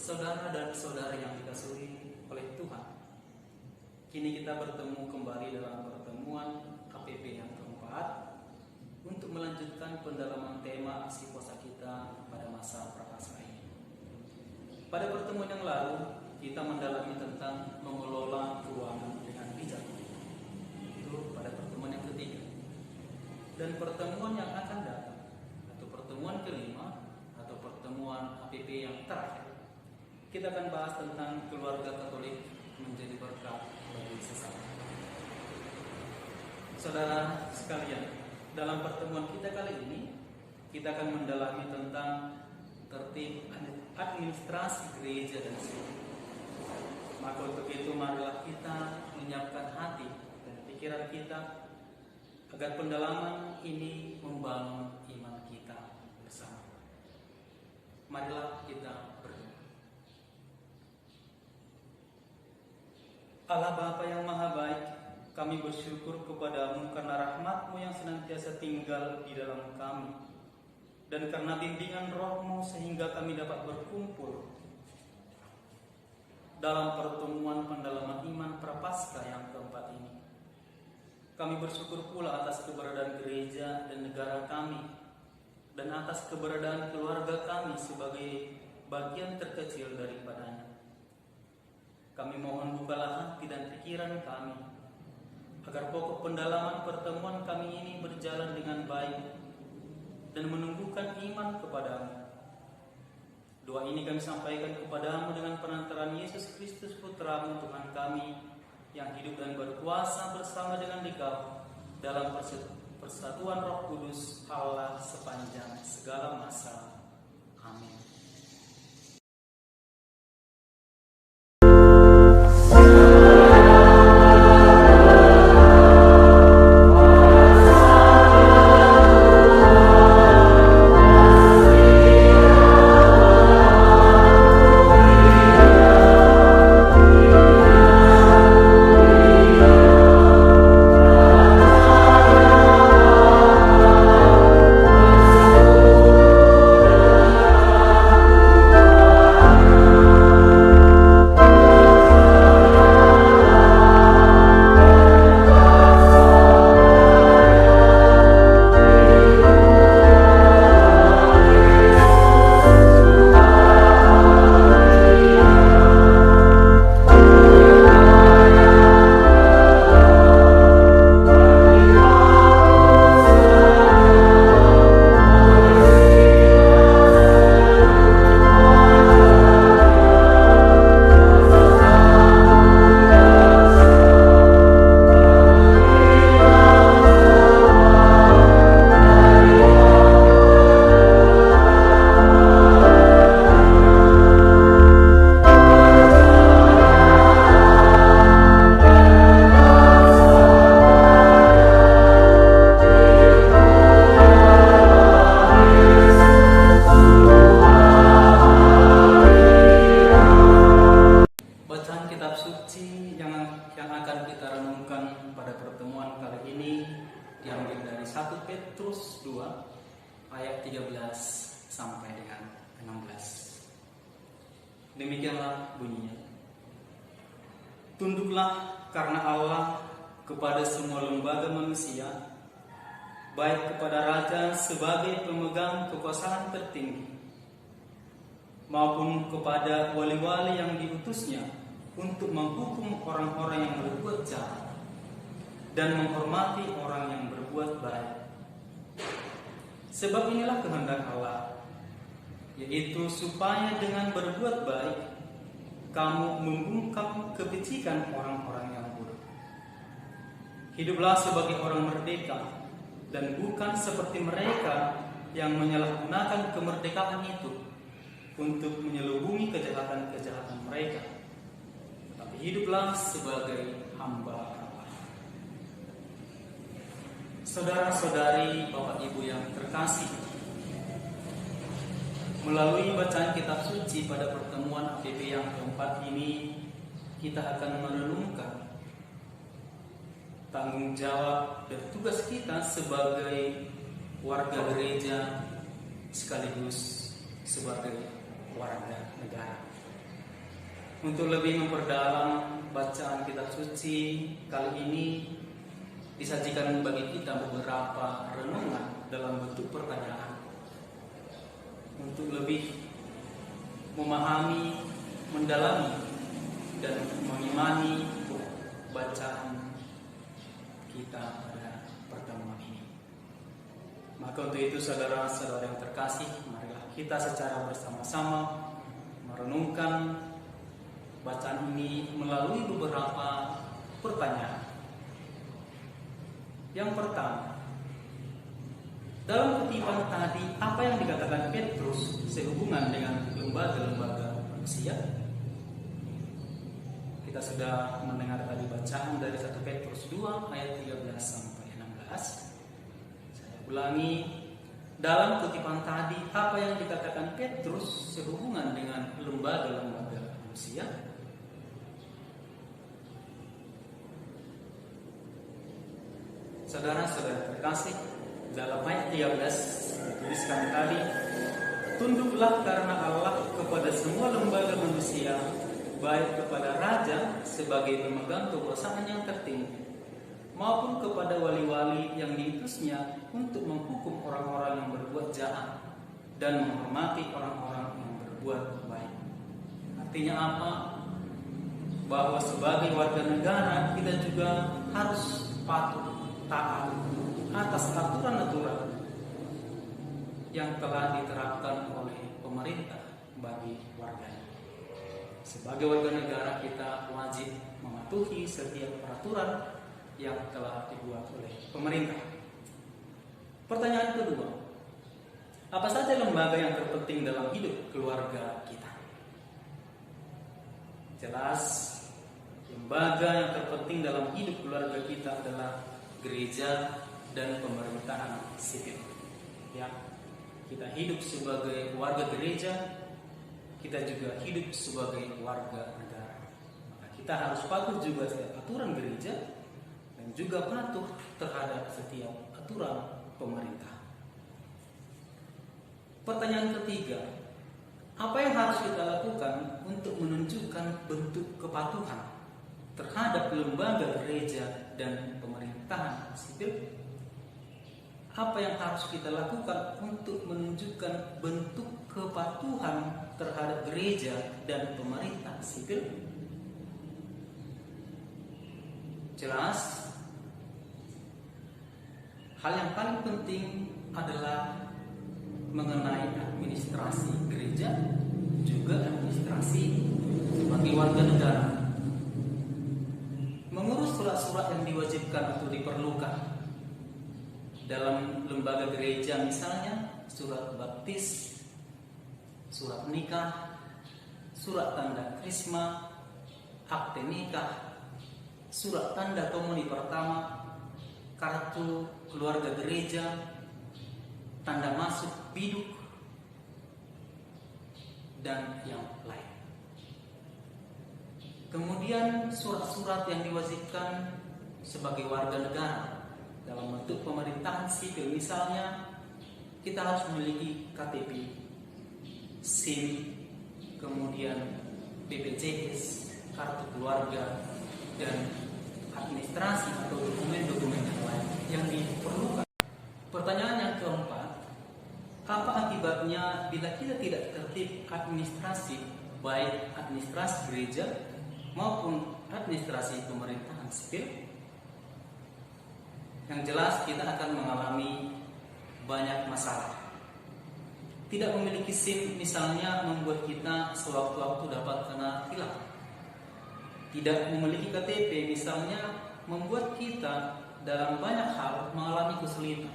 Saudara dan saudari yang dikasihi oleh Tuhan, kini kita bertemu kembali dalam pertemuan KPP yang keempat untuk melanjutkan pendalaman tema aksi puasa kita pada masa prapaskah ini. Pada pertemuan yang lalu, kita mendalami tentang mengelola keuangan dengan bijak. Itu pada pertemuan yang ketiga. Dan pertemuan yang akan datang, atau pertemuan kelima, atau pertemuan APP yang terakhir, kita akan bahas tentang keluarga Katolik menjadi berkat bagi sesama. Saudara sekalian, dalam pertemuan kita kali ini, kita akan mendalami tentang tertib administrasi gereja dan suku. Maka untuk itu marilah kita menyiapkan hati dan pikiran kita agar pendalaman ini membangun iman kita bersama. Marilah kita berdoa. Allah Bapa yang Maha Baik, kami bersyukur kepadamu karena rahmat-Mu yang senantiasa tinggal di dalam kami, dan karena bimbingan Roh-Mu sehingga kami dapat berkumpul dalam pertemuan pendalaman iman Prapaskah yang keempat ini. Kami bersyukur pula atas keberadaan gereja dan negara kami, dan atas keberadaan keluarga kami sebagai bagian terkecil daripadanya. Kami mohon bukalah hati dan pikiran kami, agar pokok pendalaman pertemuan kami ini berjalan dengan baik dan menumbuhkan iman kepadamu. Doa ini kami sampaikan kepadamu dengan perantaraan Yesus Kristus Putra-Mu Tuhan kami, yang hidup dan berkuasa bersama dengan Dikau dalam persatuan Roh Kudus Allah sepanjang segala masa. Amin. Demikianlah bunyinya. Tunduklah karena Allah kepada semua lembaga manusia, baik kepada raja sebagai pemegang kekuasaan tertinggi, maupun kepada wali-wali yang diutusnya untuk menghukum orang-orang yang berbuat jahat dan menghormati orang yang berbuat baik. Sebab inilah kehendak Allah, yaitu supaya dengan berbuat baik kamu membungkam kebajikan orang-orang yang buruk. Hiduplah sebagai orang merdeka, dan bukan seperti mereka yang menyalahgunakan kemerdekaan itu untuk menyelubungi kejahatan-kejahatan mereka, tetapi hiduplah sebagai hamba Allah. Saudara-saudari, Bapak Ibu yang terkasih, melalui bacaan kitab suci pada pertemuan APP yang keempat ini, kita akan merenungkan tanggung jawab dan tugas kita sebagai warga gereja sekaligus sebagai warga negara. Untuk lebih memperdalam bacaan kitab suci kali ini disajikan bagi kita beberapa renungan dalam bentuk pertanyaan untuk lebih memahami, mendalami, dan mengimani bacaan kita pada pertemuan ini. Maka untuk itu saudara-saudara yang terkasih, marilah kita secara bersama-sama merenungkan bacaan ini melalui beberapa pertanyaan. Yang pertama, dalam kutipan tadi, apa yang dikatakan Petrus sehubungan dengan lembaga-lembaga manusia? Kita sudah mendengar tadi bacaan dari 1 Petrus 2 ayat 13 sampai 16. Saya ulangi, dalam kutipan tadi, apa yang dikatakan Petrus sehubungan dengan lembaga-lembaga manusia? Saudara-saudara terkasih, dalam ayat 13 dituliskan tadi, tunduklah karena Allah kepada semua lembaga manusia, baik kepada raja sebagai pemegang kekuasaan yang tertinggi, maupun kepada wali-wali yang diutusnya untuk menghukum orang-orang yang berbuat jahat dan menghormati orang-orang yang berbuat baik. Artinya apa? Bahwa sebagai warga negara kita juga harus patuh, taat atas aturan-aturan yang telah diterapkan oleh pemerintah bagi warganya. Sebagai warga negara kita wajib mematuhi setiap peraturan yang telah dibuat oleh pemerintah. Pertanyaan kedua, apa saja lembaga yang terpenting dalam hidup keluarga kita? Jelas, lembaga yang terpenting dalam hidup keluarga kita adalah gereja dan pemerintahan sipil. Ya, kita hidup sebagai warga gereja, kita juga hidup sebagai warga negara. Maka kita harus patuh juga setiap aturan gereja dan juga patuh terhadap setiap aturan pemerintah. Pertanyaan ketiga, apa yang harus kita lakukan untuk menunjukkan bentuk kepatuhan terhadap lembaga gereja dan pemerintahan sipil? Apa yang harus kita lakukan untuk menunjukkan bentuk kepatuhan terhadap gereja dan pemerintah sipil? Jelas, hal yang paling penting adalah mengenai administrasi gereja, juga administrasi sebagai warga negara. Mengurus surat-surat yang diwajibkan atau diperlukan dalam lembaga gereja, misalnya surat baptis, surat nikah, surat tanda krisma, akte nikah, surat tanda komuni pertama, kartu keluarga gereja, tanda masuk biduk, dan yang lain. Kemudian surat-surat yang diwajibkan sebagai warga negara dalam bentuk pemerintahan sipil, misalnya kita harus memiliki KTP, SIM, kemudian BPJS, kartu keluarga, dan administrasi atau dokumen-dokumen yang lain yang diperlukan. Pertanyaan yang keempat, apa akibatnya bila kita tidak tertib administrasi, baik administrasi gereja maupun administrasi pemerintahan sipil? Yang jelas kita akan mengalami banyak masalah. Tidak memiliki SIM misalnya membuat kita sewaktu-waktu dapat kena tilang. Tidak memiliki KTP misalnya membuat kita dalam banyak hal mengalami kesulitan.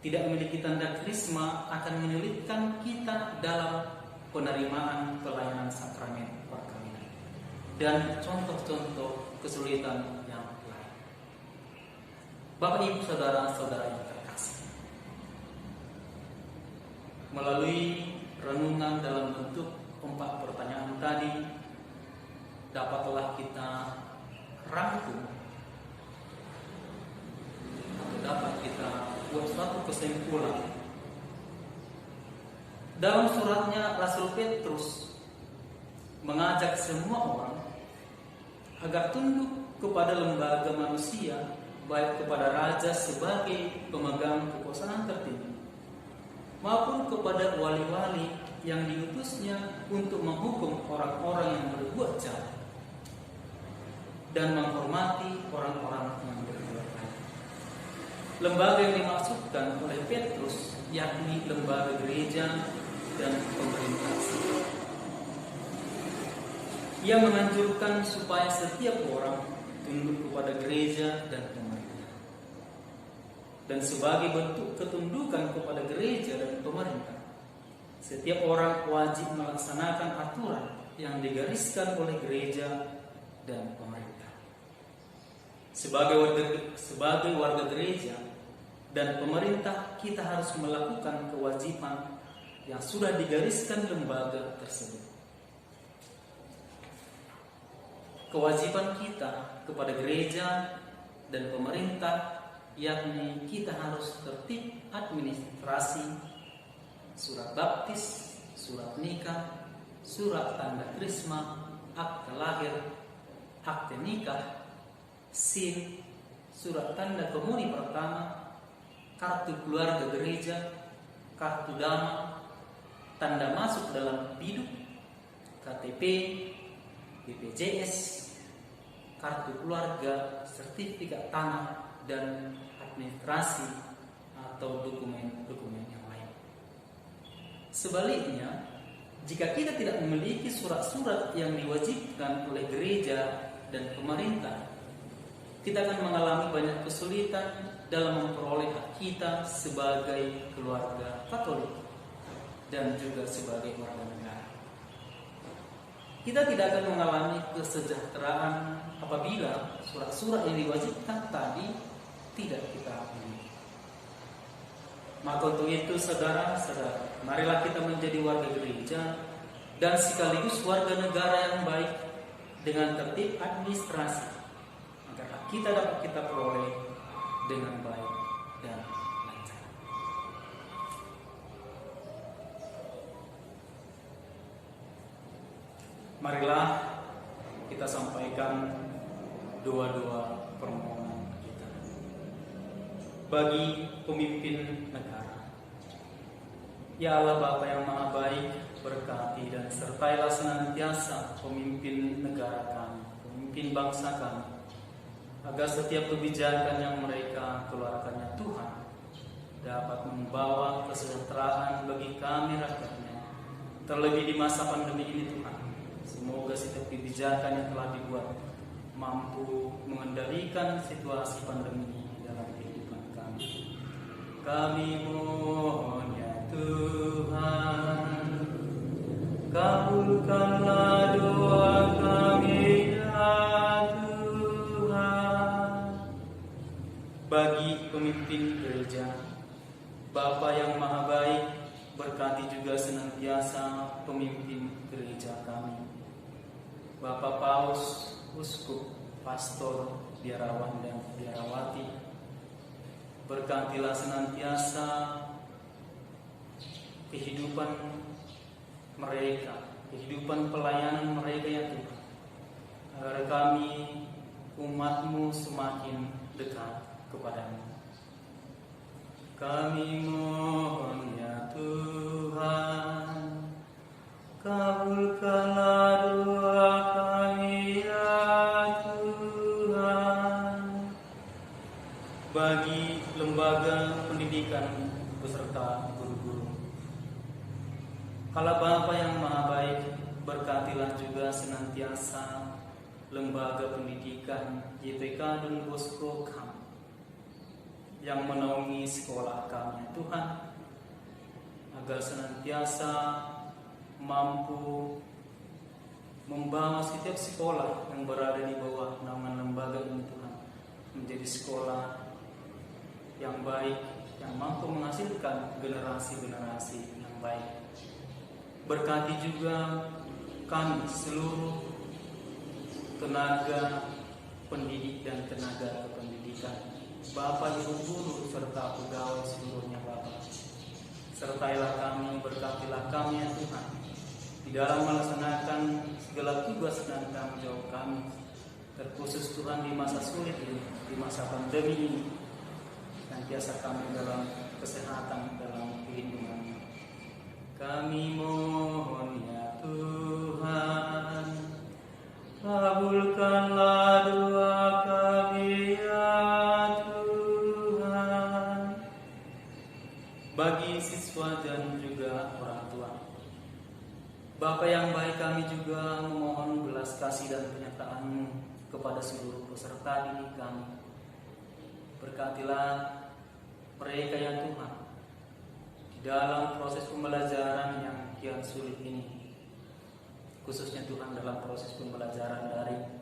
Tidak memiliki tanda krisma akan menyulitkan kita dalam penerimaan pelayanan sakramen perkawinan dan contoh-contoh kesulitan yang lain. Bapak Ibu saudara-saudara yang terkasih, melalui renungan dalam bentuk 4 pertanyaan tadi, dapatlah kita rangkum atau dapat kita buat suatu kesimpulan. Dalam suratnya Rasul Petrus mengajak semua orang agar tunduk kepada lembaga manusia, baik kepada raja sebagai pemegang kekuasaan tertinggi, maupun kepada wali-wali yang diutusnya untuk menghukum orang-orang yang berbuat jahat dan menghormati orang-orang yang berbuat baik. Lembaga yang dimaksudkan oleh Petrus yakni lembaga gereja dan pemerintah. Ia menganjurkan supaya setiap orang tunduk kepada gereja dan pemerintah. Dan sebagai bentuk ketundukan kepada gereja dan pemerintah, setiap orang wajib melaksanakan aturan yang digariskan oleh gereja dan pemerintah. Sebagai warga gereja dan pemerintah, kita harus melakukan kewajiban yang sudah digariskan lembaga tersebut. Kewajiban kita kepada gereja dan pemerintah yakni kita harus tertib administrasi, surat baptis, surat nikah, surat tanda krisma, akte lahir, akte nikah, SIM, surat tanda komuni pertama, kartu keluarga gereja, kartu dama, tanda masuk dalam biduk, KTP, BPJS, kartu keluarga, sertifikat tanah, dan administrasi atau dokumen-dokumen yang lain. Sebaliknya, jika kita tidak memiliki surat-surat yang diwajibkan oleh gereja dan pemerintah, kita akan mengalami banyak kesulitan dalam memperoleh hak kita sebagai keluarga Katolik dan juga sebagai warga negara. Kita tidak akan mengalami kesejahteraan apabila surat-surat yang diwajibkan tadi tidak kita miliki. Maka untuk itu, saudara-saudara, marilah kita menjadi warga gereja dan sekaligus warga negara yang baik dengan tertib administrasi, agar hak kita dapat kita peroleh dengan baik dan lancar. Marilah kita sampaikan doa-doa permohonan kita bagi pemimpin negara. Ya Allah Bapa yang Maha Baik, berkati dan sertailah senantiasa pemimpin negara kami, pemimpin bangsa kami, agar setiap kebijakan yang mereka keluarkannya Tuhan dapat membawa kesejahteraan bagi kami rakyatnya. Terlebih di masa pandemi ini Tuhan, semoga setiap kebijakan yang telah dibuat mampu mengendalikan situasi pandemi ini dalam kehidupan kami. Kami mohon ya Tuhan, kabulkanlah doa kami ya Tuhan. Bagi pemimpin gereja, Bapa yang Maha Baik, berkati juga senantiasa pemimpin gereja kami, Bapak Paus, Uskup, Pastor, Biarawan dan Biarawati. Berkatilah senantiasa kehidupan mereka, kehidupan pelayanan mereka ya Tuhan, agar kami umat-Mu semakin dekat kepadamu. Kami mohon ya Tuhan, kabulkanlah doa kami ya Tuhan. Bagi lembaga pendidikan beserta guru-guru, Allah Bapa yang Maha Baik, berkatilah juga senantiasa lembaga pendidikan YPK Don Bosco Camp yang menaungi sekolah kami Tuhan, agar senantiasa mampu membawa setiap sekolah yang berada di bawah naungan lembaga ini Tuhan menjadi sekolah yang baik, yang mampu menghasilkan generasi-generasi yang baik. Berkati juga kami seluruh tenaga pendidik dan tenaga kependidikan, Bapak, Ibu guru serta pegawai seluruhnya Bapak. Sertailah kami, berkatilah kami ya Tuhan, di dalam melaksanakan segala tugas dan tanggung jawab kami, terkhusus Tuhan di masa sulit ini, di masa pandemi ini, senantiasa kami dalam kesehatan, dalam perlindungan. Kami mohon ya Tuhan, kabulkanlah doa kami ya Tuhan, bagi siswa dan juga orang tua. Bapa yang baik, kami juga memohon belas kasih dan penyertaan-Mu kepada seluruh peserta didik kami. Berkatilah mereka ya Tuhan di dalam proses pembelajaran yang kian sulit ini, khususnya Tuhan dalam proses pembelajaran daring.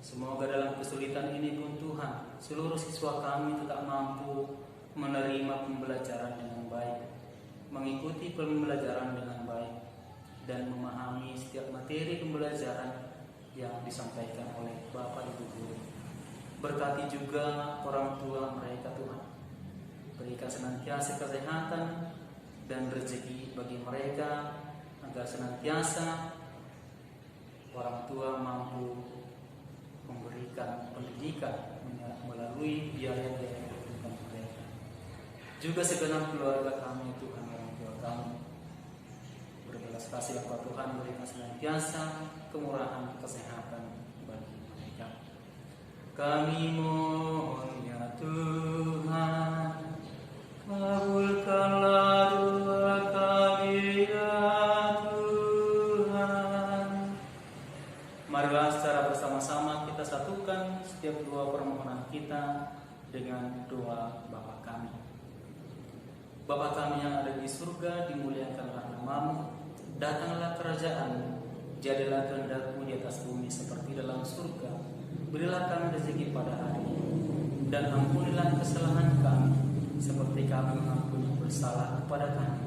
Semoga dalam kesulitan ini pun Tuhan, seluruh siswa kami tetap mampu menerima pembelajaran dengan baik, mengikuti pembelajaran dengan baik, dan memahami setiap materi pembelajaran yang disampaikan oleh Bapak Ibu Guru. Berkati juga orang tua mereka Tuhan. Berikan senantiasa kesehatan dan rezeki bagi mereka, agar senantiasa orang tua mampu memberikan pendidikan melalui biaya-biaya kehidupan mereka. Juga segenap keluarga kami Tuhan, orang tua kami, berbelas kasih apa Tuhan, berikan senantiasa kemurahan kesehatan bagi mereka. Kami mohon ya Tuhan, kabulkanlah doa kami ya Tuhan. Marilah secara bersama-sama kita satukan setiap doa permohonan kita dengan doa Bapa kami. Bapa kami yang ada di surga, dimuliakanlah nama-Mu, datanglah kerajaan-Mu, jadilah kehendak-Mu di atas bumi seperti dalam surga. Berilah kami rezeki pada hari ini, dan ampunilah kesalahan kami, seperti kami mengampuni yang bersalah kepada kami.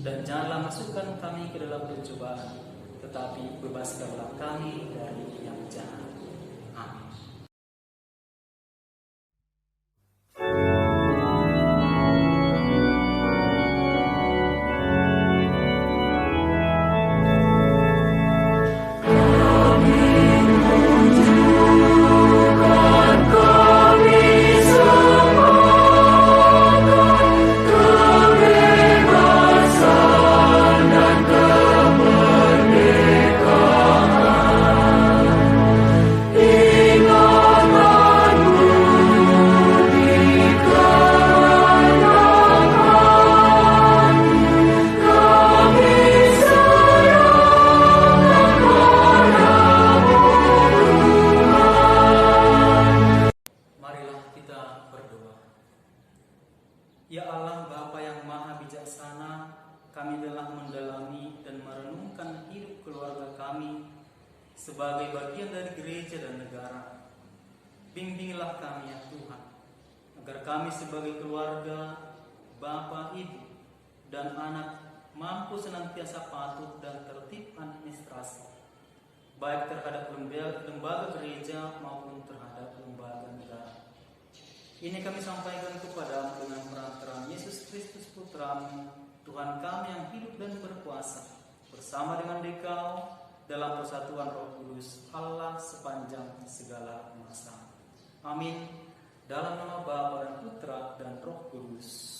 Dan janganlah masukkan kami ke dalam pencobaan, tetapi bebaskanlah kami dari yang jahat. Amin. Ya Allah Bapa yang Maha Bijaksana, kami telah mendalami dan merenungkan hidup keluarga kami sebagai bagian dari gereja dan negara. Bimbinglah kami ya Tuhan, agar kami sebagai keluarga, Bapa, Ibu, dan anak mampu senantiasa patuh dan tertib administrasi, baik terhadap lembaga gereja maupun terhadap lembaga negara. Ini kami sampaikan kepada-Mu dengan perantaraan Yesus Kristus Putra-Mu, Tuhan kami yang hidup dan berkuasa, bersama dengan Dikau dalam persatuan Roh Kudus, Allah sepanjang segala masa. Amin. Dalam nama Bapa dan Putra dan Roh Kudus.